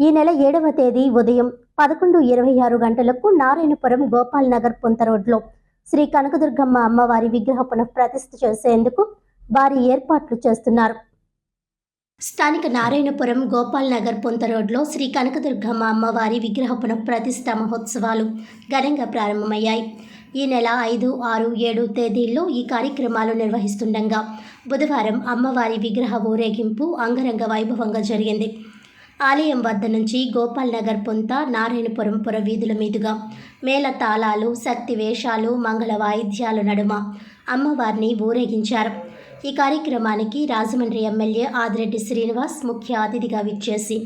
ఈ నెల 7వ తేదీ ఉదయం 11:26 గంటలకు నారాయణపురం గోపాల్ నగర్ పుంత రోడ్లో శ్రీ కనకదుర్గమ్మ అమ్మవారి విగ్రహ పునఃప్రతిష్ఠ చేసేందుకు భారీ ఏర్పాట్లు చేస్తున్నారు. స్థానిక నారాయణపురం గోపాల్ నగర్ పుంత రోడ్లో శ్రీ కనకదుర్గమ్మ అమ్మవారి విగ్రహ పునఃప్రతిష్ఠ మహోత్సవాలు ఘనంగా ప్రారంభమయ్యాయి. ఈ నెల 5, 6, 7 తేదీల్లో ఈ కార్యక్రమాలు నిర్వహిస్తుండగా బుధవారం అమ్మవారి విగ్రహ ఊరేగింపు అంగరంగ వైభవంగా జరిగింది. ఆలయం వద్ద నుంచి గోపాల్ నగర్ పుంత నారాయణపురం పుర వీధుల మీదుగా మేళ తాళాలు, శక్తి వేషాలు, మంగళ వాయిద్యాల నడుమ అమ్మవారిని ఊరేగించారు. ఈ కార్యక్రమానికి రాజమండ్రి ఎమ్మెల్యే ఆదిరెడ్డి శ్రీనివాస్ ముఖ్య అతిథిగా విచ్చేసి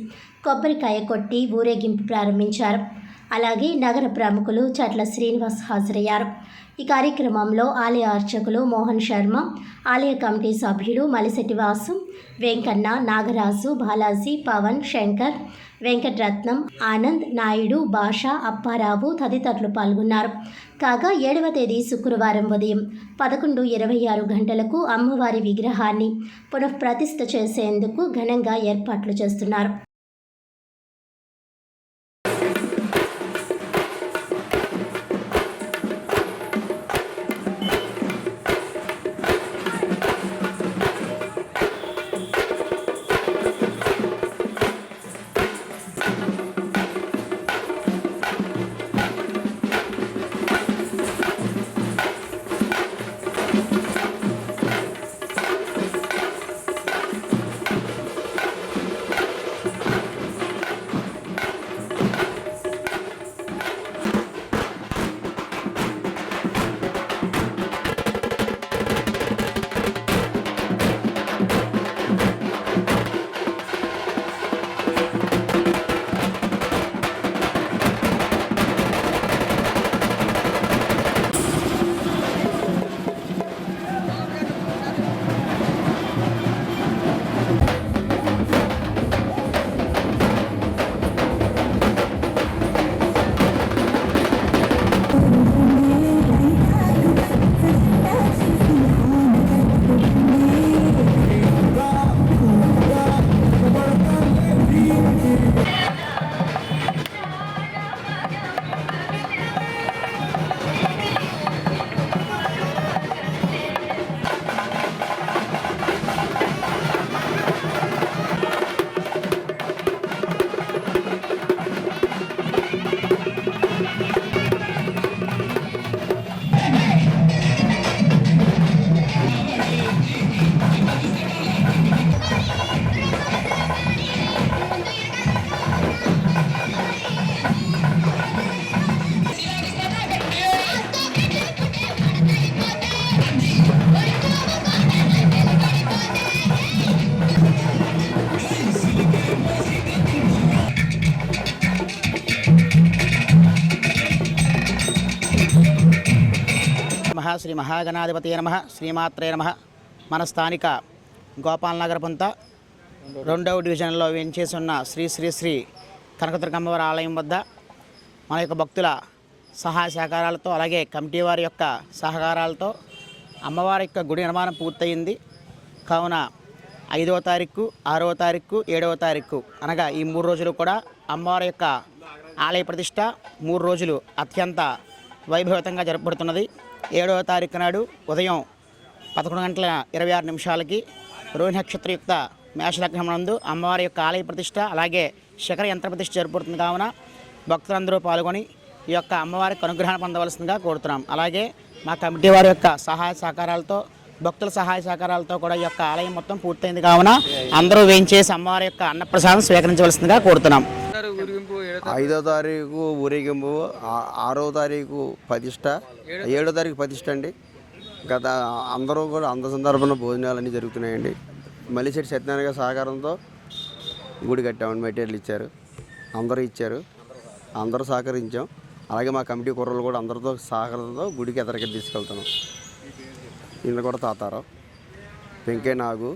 కొబ్బరికాయ కొట్టి ఊరేగింపు ప్రారంభించారు. అలాగే నగర ప్రముఖులు చట్ల శ్రీనివాస్ హాజరయ్యారు. ఈ కార్యక్రమంలో ఆలయ అర్చకులు మోహన్ శర్మ, ఆలయ కమిటీ సభ్యులు మలిశెట్టి వాసు, వెంకన్న, నాగరాజు, బాలాజీ, పవన్, శంకర్, వెంకటరత్నం, ఆనంద్, నాయుడు, భాష, అప్పారావు తదితరులు పాల్గొన్నారు. కాగా 7వ తేదీ శుక్రవారం ఉదయం 11:26 గంటలకు అమ్మవారి విగ్రహాన్ని పునఃప్రతిష్ఠ చేసేందుకు ఘనంగా ఏర్పాట్లు చేస్తున్నారు. శ్రీ మహాగణాధిపతి నమః. శ్రీమాత్రే నమః. మన స్థానిక గోపాల్ నగర్ పుంత 2వ డివిజన్లో వేంచేసి ఉన్న శ్రీ శ్రీ శ్రీ కనకదుర్గమ్మవారి ఆలయం వద్ద మన యొక్క భక్తుల సహాయ సహకారాలతో అలాగే కమిటీ వారి యొక్క సహకారాలతో అమ్మవారి యొక్క గుడి నిర్మాణం పూర్తయింది. కావున 5వ తారీఖు, 6వ తారీఖు, 7వ తారీఖు అనగా ఈ 3 రోజులు కూడా అమ్మవారి యొక్క ఆలయ ప్రతిష్ట 3 రోజులు అత్యంత వైభవతంగా జరపబడుతున్నది. 7వ తారీఖు నాడు ఉదయం 11:26 రోహిణి నక్షత్రయుక్త మేషలగ్నం నందు అమ్మవారి యొక్క ఆలయ ప్రతిష్ట అలాగే శిఖర యంత్ర ప్రతిష్ట జరుపుతుంది. కావున భక్తులందరూ పాల్గొని ఈ యొక్క అమ్మవారికి అనుగ్రహాన్ని పొందవలసిందిగా కోరుతున్నాం. అలాగే మా కమిటీ వారి యొక్క సహాయ సహకారాలతో భక్తుల సహాయ సహకారాలతో కూడా ఈ యొక్క ఆలయం మొత్తం పూర్తయింది. కావున అందరూ వేయించేసి అమ్మవారి యొక్క అన్నప్రసాదం స్వీకరించవలసిందిగా కోరుతున్నాం. 5వ తారీఖు ఊరేగింపు, 6వ తారీఖు ప్రతిష్ట, 7వ తారీఖు ప్రతిష్ట అండి. గత అందరూ కూడా సందర్భంలో భోజనాలన్నీ జరుగుతున్నాయండి. మలిశెట్టి సత్యనారాయణ గారి సహకారంతో గుడి కట్టామండి. మెటీరియల్ ఇచ్చారు, అందరూ ఇచ్చారు, అందరూ సహకరించాం. అలాగే మా కమిటీ కుర్రలు కూడా అందరితో సహకారంతో గుడికి ఎదరికి తీసుకెళ్తున్నాం. ఇంట్లో కూడా తాతారావు, వెంకయ్య నాగు,